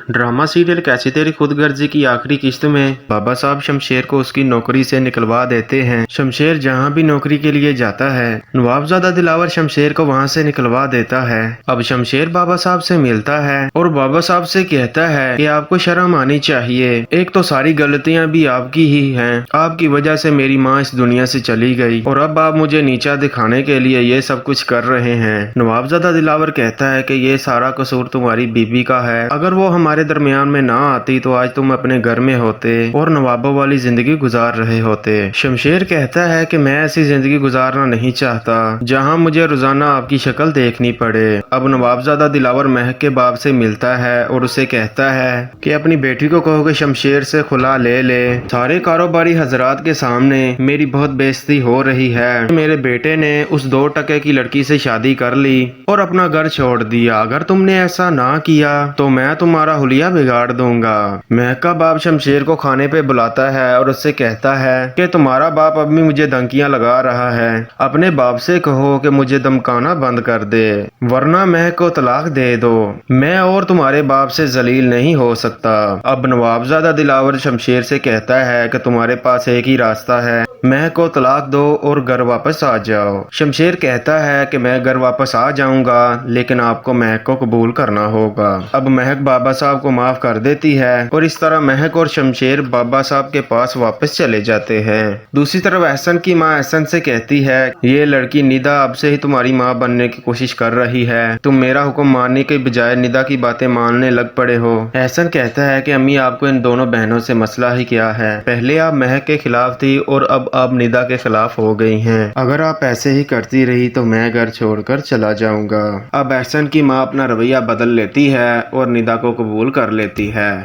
Drama serial कैसी तेरी खुदगर्जी की आखिरी किस्त में बाबा साहब शमशेर को उसकी नौकरी से निकलवा देते हैं। शमशेर जहां भी नौकरी के लिए जाता है, नवाबजादा दिलावर शमशेर को वहां से निकलवा देता है। अब शमशेर बाबा साहब से मिलता है और बाबा साहब से कहता है कि आपको शर्म आनी चाहिए। एक तो सारी गलतियां भी आपकी ही हैं। आपकी वजह से मेरी माँ इस दुनिया से चली गई और अब आप मुझे नीचा दिखाने के लिए ये सब कुछ कर रहे हैं। नवाबजादा दिलावर कहता है कि ये सारा कसूर तुम्हारी बीबी का है। अगर वो हमारे दरमियान में ना आती तो आज तुम अपने घर में होते और नवाबों वाली जिंदगी गुजार रहे होते। शमशेर कहता है कि मैं ऐसी जिंदगी गुजारना नहीं चाहता जहां मुझे रोजाना आपकी शक्ल देखनी पड़े। अब नवाबजादा दिलावर महक के बाप से मिलता है और उसे कहता है कि अपनी बेटी को कहो कि शमशेर से खुला ले ले। सारे कारोबारी हजरात के सामने मेरी बहुत बेइज्जती हो रही है। मेरे बेटे ने उस 2 टके की लड़की से शादी कर ली और अपना घर छोड़ दिया। अगर तुमने ऐसा ना किया तो मैं तुम्हारा हुलिया बिगाड़ दूंगा। महक का बाप शमशेर को खाने पे बुलाता है और उससे कहता है कि तुम्हारा बाप अब भी मुझे धमकियां लगा रहा है। अपने बाप से कहो कि मुझे धमकाना बंद कर दे, वरना महक को तलाक दे दो। मैं और तुम्हारे बाप से जलील नहीं हो सकता। अब नवाबजादा दिलावर शमशेर से कहता है कि तुम्हारे पास एक ही रास्ता है, महक को तलाक दो और घर वापस आ जाओ। शमशेर कहता है कि मैं घर वापस आ जाऊंगा, लेकिन आपको महक को कबूल करना होगा। अब महक बाबा साहब को माफ कर देती है और इस तरह महक और शमशेर बाबा साहब के पास वापस चले जाते हैं। दूसरी तरफ एहसन की माँ एहसन से कहती है ये लड़की निदा अब से ही तुम्हारी माँ बनने की कोशिश कर रही है। तुम मेरा हुक्म मानने के बजाय निदा की बातें मानने लग पड़े हो। एहसन कहता है कि अम्मी आपको इन दोनों बहनों से मसला ही क्या है। पहले आप महक के खिलाफ थी और अब आप निदा के खिलाफ हो गई हैं। अगर आप ऐसे ही करती रही तो मैं घर छोड़कर चला जाऊंगा। अब एहसन की माँ अपना रवैया बदल लेती है और निदा को कबूल कर लेती है।